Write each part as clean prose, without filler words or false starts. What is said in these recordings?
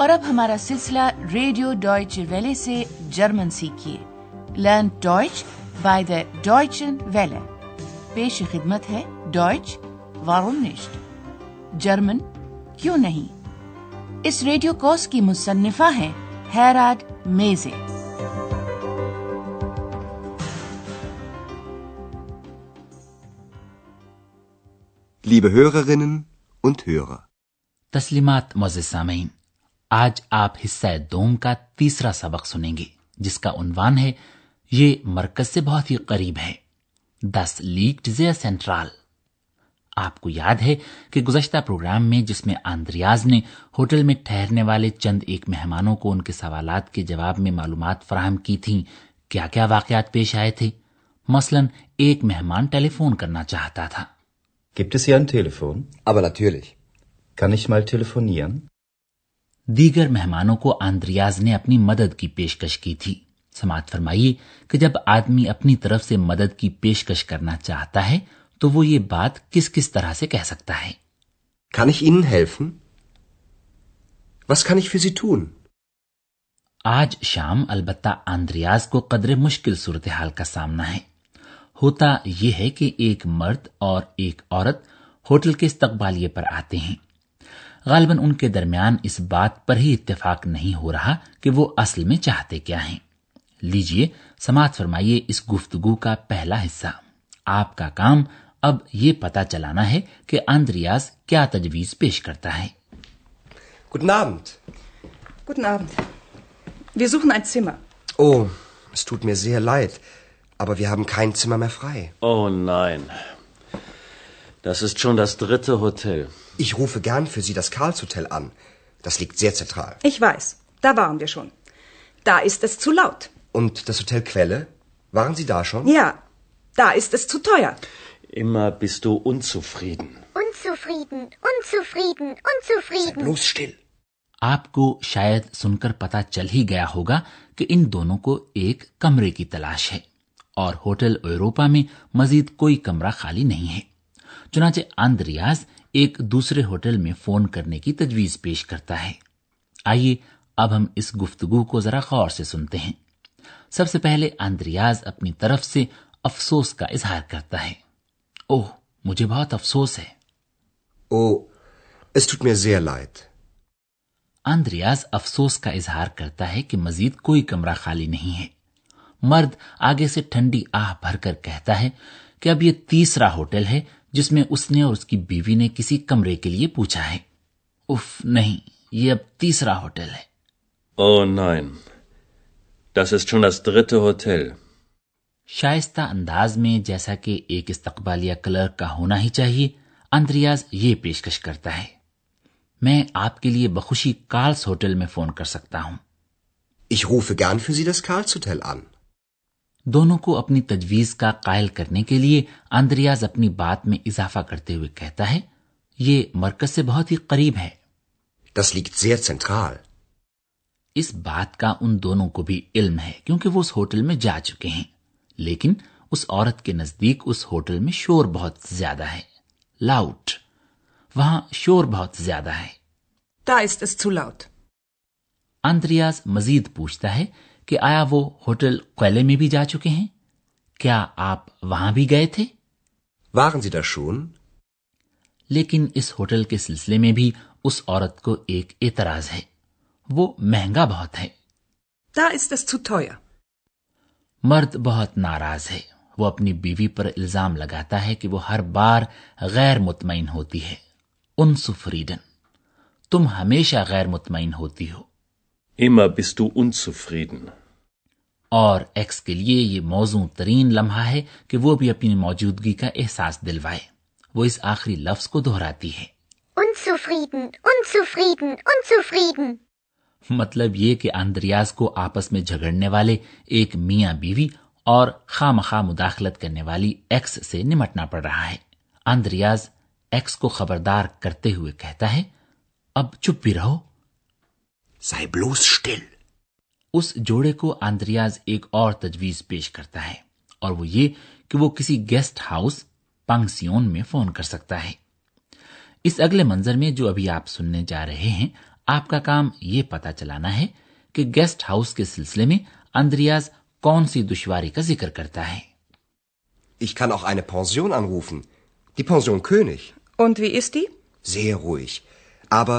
और अब हमारा सिलसिला रेडियो डॉयचे वेले से जर्मन सीखिए। लर्न डॉयच बाय द डॉयचन वेले। पेश खिदमत है डॉयच वारुम निश्ट, जर्मन क्यों नहीं। इस रेडियो कोर्स की मुसन्निफा है हेराड मेजे। Liebe Hörerinnen und Hörer. तस्लीमात मोअज़्ज़िज़ सामीन, आज आप हिस्सा दोम का तीसरा सबक सुनेंगे जिसका उन्वान है ये मरकज से बहुत ही करीब है। Das liegt sehr central। आपको याद है कि गुज़श्ता प्रोग्राम में जिसमें आंद्रियाज ने होटल में ठहरने वाले चंद एक मेहमानों को उनके सवालात के जवाब में मालूमात फराहम की थी, क्या क्या वाक़यात पेश आए थे। मसलन एक मेहमान टेलीफोन करना चाहता था। Gibt es hier ein Telefon? Aber natürlich. Kann ich mal telefonieren? दीगर मेहमानों को आंद्रियाज ने अपनी मदद की पेशकश की थी। समाअत फरमाइए कि जब आदमी अपनी तरफ से मदद की पेशकश करना चाहता है तो वो ये बात किस किस तरह से कह सकता है। Kann ich Ihnen helfen? Was kann ich für Sie tun? आज शाम अलबत्ता आंद्रियाज को कदरे मुश्किल सूरत हाल का सामना है। होता यह है कि एक मर्द और एक औरत होटल के इस्तकबालिये पर आते हैं। गालिबन उनके दरमियान इस बात पर ही इत्तेफाक नहीं हो रहा कि वो असल में चाहते क्या हैं। लीजिए समाअत फरमाइए इस गुफ्तगू का पहला हिस्सा। आपका काम अब ये पता चलाना है कि आंद्रियाज क्या तजवीज पेश करता है। Guten Abend. Guten Abend. Wir suchen ein Zimmer. Oh, es tut mir sehr leid, aber wir haben kein Zimmer mehr frei. Oh nein. Das ist schon das 3. Hotel. Ich rufe gern für Sie das Karls-Hotel an. Das liegt sehr zentral. Ich weiß, da waren wir schon. Da ist es zu laut. Und das Hotel Quelle? Waren Sie da schon? Ja, da ist es zu teuer. Immer bist du unzufrieden. Unzufrieden, unzufrieden, unzufrieden. Sei bloß still. आपको शायद सुनकर पता चल ही गया होगा कि इन दोनों को एक कमरे की तलाश है और होटल यूरोपा में मजीद कोई कमरा खाली नहीं है। चुनाचे आंद्रियाज एक दूसरे होटल में फोन करने की तजवीज पेश करता है। आइए अब हम इस गुफ्तगू को जरा गौर से सुनते हैं। सबसे पहले आंद्रियाज अपनी तरफ से अफसोस का इजहार करता है। ओह, मुझे बहुत अफसोस है। Oh, es tut mir sehr leid. आंद्रियाज अफसोस का इजहार करता है कि मजीद कोई कमरा खाली नहीं है। मर्द आगे से ठंडी आह भरकर कहता है कि अब ये तीसरा होटल है जिसमें उसने और उसकी बीवी ने किसी कमरे के लिए पूछा है। उफ नहीं, ये अब तीसरा होटल है। Oh nein. Das ist schon das 3. Hotel. Shaista अंदाज में जैसा कि एक इस्तकबालिया क्लर्क का होना ही चाहिए, आंद्रियाज ये पेशकश करता है, मैं आपके लिए बखुशी कार्ल्स होटल में फोन कर सकता हूं। Ich rufe gern für Sie das Karls-Hotel an. दोनों को अपनी तजवीज का कायल करने के लिए आंद्रियाज अपनी बात में इजाफा करते हुए कहता है, ये मरकज से बहुत ही करीब है। Das liegt sehr zentral. इस बात का उन दोनों को भी इल्म है क्योंकि वो उस होटल में जा चुके हैं, लेकिन उस औरत के नजदीक उस होटल में शोर बहुत ज्यादा है। लाउड, वहां शोर बहुत ज्यादा है। Da ist es zu laut. आंद्रियाज मजीद पूछता है कि आया वो होटल क्वेले में भी जा चुके हैं? क्या आप वहां भी गए थे? Waren Sie da schon? लेकिन इस होटल के सिलसिले में भी उस औरत को एक एतराज है, वो महंगा बहुत है। Da ist es zu teuer. मर्द बहुत नाराज है। वो अपनी बीवी पर इल्जाम लगाता है कि वो हर बार गैर मुतमईन होती है। उनसुफ्रीडन, तुम हमेशा गैर मुतमईन होती हो। Immer bist du unzufrieden. और एक्स के लिए ये मौजू तरीन लम्हा है कि वो भी अपनी मौजूदगी का एहसास दिलवाए। वो इस आखिरी लफ्ज को दोहराती है, Unzufrieden, unzufrieden, unzufrieden. मतलब ये कि आंद्रियाज को आपस में झगड़ने वाले एक मियां बीवी और खामखा मुदाखलत करने वाली एक्स से निमटना पड़ रहा है। आंद्रियाज एक्स को खबरदार करते हुए कहता है, अब चुप भी रहो। Sei bloß still. उस जोड़े को आंद्रियाज एक और तजवीज पेश करता है और वो ये कि वो किसी गेस्ट हाउस पंक्सियोन में फोन कर सकता है। इस अगले मंजर में जो अभी आप सुनने जा रहे हैं, आपका काम ये पता चलाना है कि गेस्ट हाउस के सिलसिले में अंद्रियाज कौन सी दुश्वारी का जिक्र करता है। Ich kann auch eine Pension anrufen. Die Pension König. Und wie ist die? Sehr ruhig, aber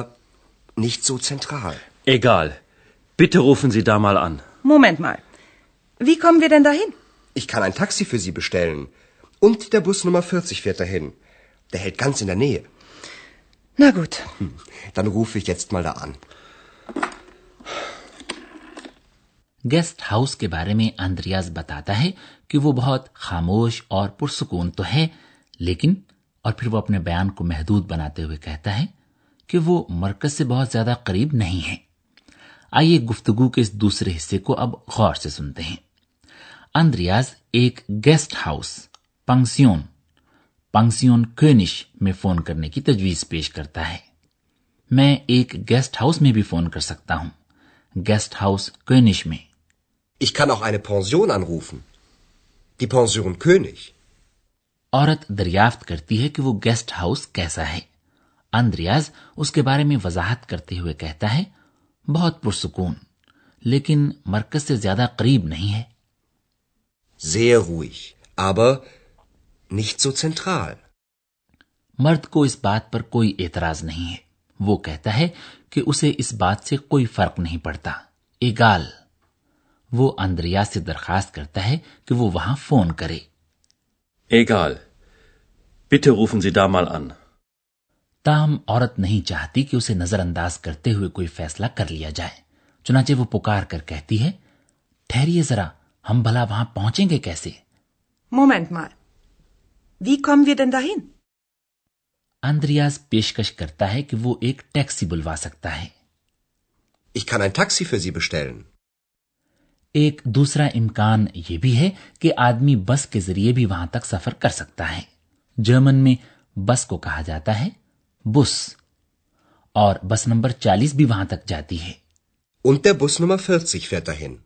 nicht so zentral. Egal. Bitte rufen Sie da mal an. Moment mal. Wie kommen wir denn dahin? Ich kann ein Taxi für Sie bestellen. Und der Bus Nummer 40 fährt dahin. Der hält ganz in der Nähe. Na gut. Dann rufe ich jetzt mal da an. Guest house के बारे में अंद्रियाज बताता है कि वो बहुत खामोश और पुरसुकून तो है, लेकिन और फिर वो अपने बयान को महदूद बनाते हुए कहता है कि वो मरकज से बहुत ज्यादा करीब नहीं है। आइए गुफ्तगू के इस दूसरे हिस्से को अब गौर से सुनते हैं। अंद्रियाज एक गेस्ट हाउस पंक्सियोन कोनिश में फोन करने की तजवीज पेश करता है। मैं एक गेस्ट हाउस में भी फोन कर सकता हूं, गेस्ट हाउस कोनिश में। Ich kann auch eine Pension anrufen. Die Pension König. औरत दरियाफ्त करती है कि वो गेस्ट हाउस कैसा है। अंद्रियाज उसके बारे में वजाहत करते हुए कहता है, बहुत पुरसुकून, लेकिन मरकज से ज्यादा करीब नहीं है। Sehr ruhig, aber nicht so zentral. मर्द को इस बात पर कोई एतराज नहीं है। वो कहता है कि उसे इस बात से कोई फर्क नहीं पड़ता। एगाल। वो अंद्रियाज से दरखास्त करता है कि वो वहां फोन करे। Egal. Bitte rufen Sie da mal an. ताहम औरत नहीं चाहती कि उसे नजरअंदाज करते हुए कोई फैसला कर लिया जाए। चुनाचे वो पुकार कर कहती है, ठहरिए जरा, हम भला वहां पहुंचेंगे कैसे? Moment mal. Wie kommen wir denn dahin? अंद्रियाज पेशकश करता है कि वो एक टैक्सी बुलवा सकता है। Ich kann ein Taxi für Sie bestellen. एक दूसरा इम्कान ये भी है कि आदमी बस के जरिए भी वहां तक सफर कर सकता है। जर्मन में बस को कहा जाता है बुस, और बस नंबर 40 भी वहां तक जाती है। Und der Bus Nummer 40 fährt dahin.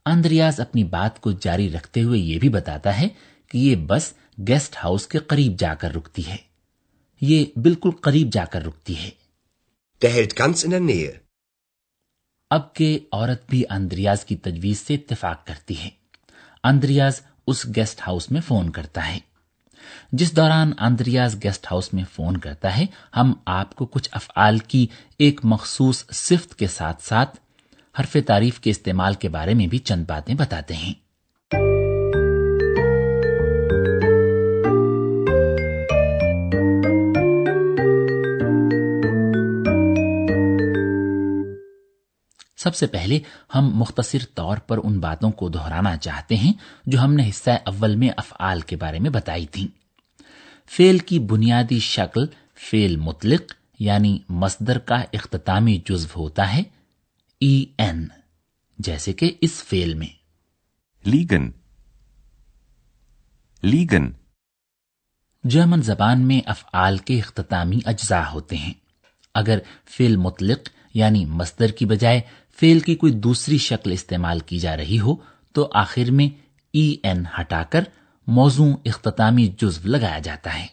अंद्रियाज अपनी बात को जारी रखते हुए ये भी बताता है कि ये बस गेस्ट हाउस के करीब जाकर रुकती है। ये बिल्कुल करीब जाकर रुकती है। Der hält ganz in der Nähe. अब के औरत भी अंद्रियाज की तजवीज से इत्तेफाक करती है। अंद्रियाज उस गेस्ट हाउस में फोन करता है। जिस दौरान अंद्रियाज गेस्ट हाउस में फोन करता है, हम आपको कुछ अफआल की एक मखसूस सिफ्त के साथ साथ हरफ तारीफ के इस्तेमाल के बारे में भी चंद बातें बताते हैं। सबसे पहले हम मुख्तसर तौर पर उन बातों को दोहराना चाहते हैं जो हमने हिस्सा अव्वल में अफआल के बारे में बताई थी। फेल की बुनियादी शक्ल फेल मुतलिक यानी मसदर का इख्तितामी जुज़्व होता है en, जैसे कि इस फेल में liegen, liegen. जर्मन जबान में अफआल के इख्तितामी अज्जा होते हैं। अगर फेल मुतलिक यानी मसदर की बजाय फेल की कोई दूसरी शक्ल इस्तेमाल की जा रही हो तो आखिर में en हटाकर मौजू इख्तितामी जुज़्व लगाया जाता है।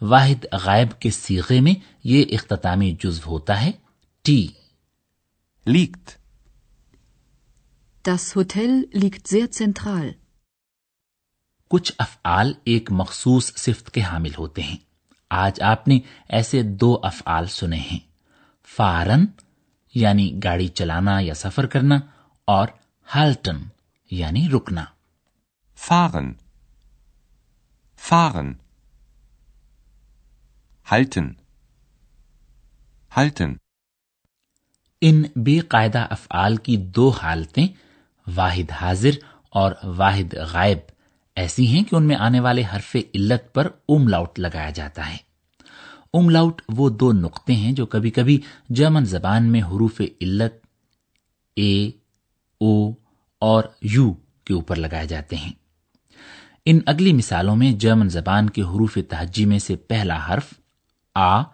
वाहिद गायब के सीगे में ये इख्तितामी जुज़्व होता है T. Liegt. Das Hotel liegt sehr zentral. कुछ अफआल एक मखसूस सिफ्त के हामिल होते हैं। आज आपने ऐसे 2 अफआल सुने हैं, फारन यानी गाड़ी चलाना या सफर करना, और हाल्टन यानी रुकना। Fahren. Fahren. Halten. Halten. इन बेकायदा अफआल की 2 हालतें वाहिद हाजिर और वाहिद गायब ऐसी हैं कि उनमें आने वाले हरफे इल्लत पर उमलाउट लगाया जाता है। उमलाउट वो 2 नुक्ते हैं जो कभी कभी जर्मन जबान में हुरूफ इल्लत ए, ओ और यू के ऊपर लगाए जाते हैं। इन अगली मिसालों में जर्मन जबान के हुरूफ तहज्जी में से पहला हर्फ आ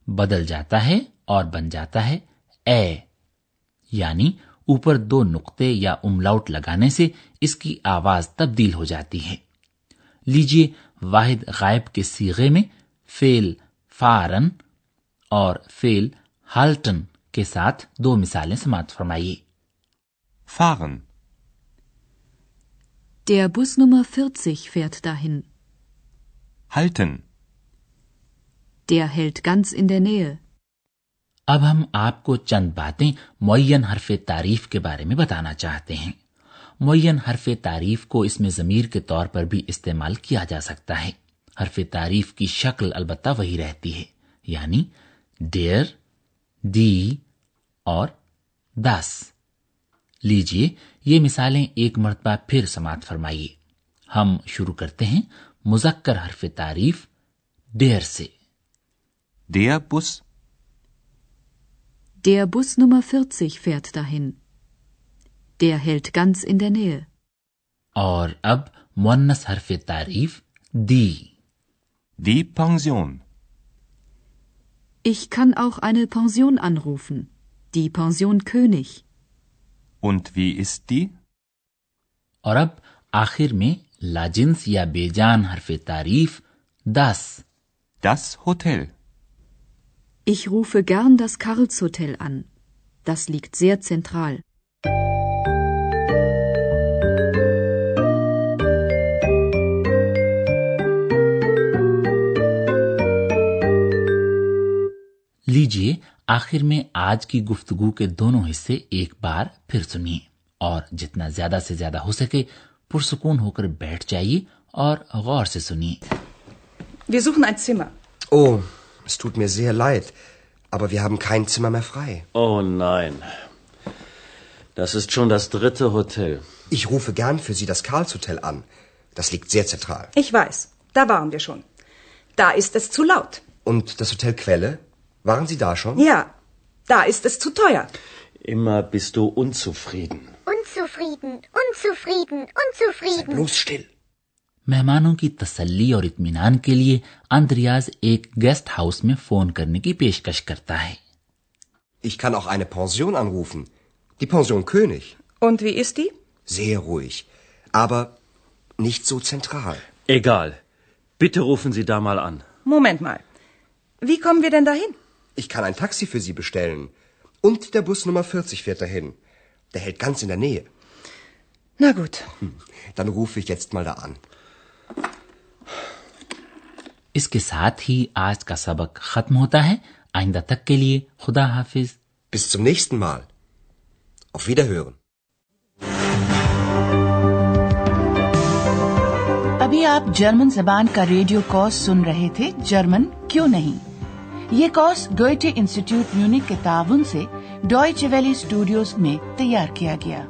बदल जाता है और बन जाता है ए, यानी ऊपर 2 नुक्ते या उमलाउट लगाने से इसकी आवाज तब्दील हो जाती है। लीजिए वाहिद गायब के सीगे में फेल फारन और फेल हाल्टन के साथ 2 मिसालें समाप्त फरमाइए। Fahren. Der Bus Nummer 40 fährt dahin. Halten. Der hält ganz in der Nähe. अब हम आपको चंद बातें मुअय्यन हरफ़े तारीफ के बारे में बताना चाहते हैं। मुअय्यन हरफ़े तारीफ को इसमें ज़मीर के तौर पर भी इस्तेमाल किया जा सकता है। हरफ़े तारीफ की शक्ल अलबत्ता वही रहती है, यानी डेयर, दी और दास। लीजिए ये मिसालें एक मर्तबा फिर समाप्त फरमाइए। हम शुरू करते हैं मुज़क्कर हरफ़े तारीफ डेयर से। Der Bus. Der Bus Nummer 40 fährt dahin. Der hält ganz in der Nähe. और अब मुअन्नस हरफ़े तारीफ दी। Die Pension. Ich kann auch eine Pension anrufen. Die Pension König. Und wie ist die? और अब आखिर में लाजिन्स या बेजान हरफ़े तारीफ दास। Das Hotel. Ich rufe gern das Karlshotel an. Das liegt sehr zentral. लीजिए आखिर में आज की गुफ्तगू के दोनों हिस्से एक बार फिर सुनिए और जितना ज्यादा से ज्यादा हो सके पुरसुकून होकर बैठ जाइए और गौर से सुनिए। Wir suchen ein Zimmer. Oh, es tut mir sehr leid, aber wir haben kein Zimmer mehr frei. Oh nein. Das ist schon das 3. Hotel. Ich rufe gern für Sie das Karlshotel an. Das liegt sehr zentral. Ich weiß, da waren wir schon. Da ist es zu laut. Und das Hotel Quelle? Waren Sie da schon? Ja, da ist es zu teuer. Immer bist du unzufrieden. Unzufrieden, unzufrieden, unzufrieden. Sei bloß still. मेहमानों की तसल्ली और इत्मीनान के लिए अंद्रियाज एक guest house में phone करने की पेशकश करता है। Ich kann auch eine Pension anrufen. Die Pension König. Und wie ist die? Sehr ruhig, aber nicht so zentral. Egal. Bitte rufen Sie da mal an. Moment mal. Wie kommen wir denn dahin? Ich kann ein Taxi für Sie bestellen. Und der Bus Nummer 40 fährt dahin. Der hält ganz in der Nähe. Na gut. Dann rufe ich jetzt mal da an. इसके साथ ही आज का सबक खत्म होता है। आइंदा तक के लिए खुदा हाफिज। Bis zum nächsten Mal. Auf Wiederhören. अभी आप जर्मन जबान का रेडियो कोर्स सुन रहे थे, जर्मन क्यों नहीं। ये कोर्स गोएटे इंस्टीट्यूट म्यूनिख के ताउन से डॉयचे वेले स्टूडियोज में तैयार किया गया।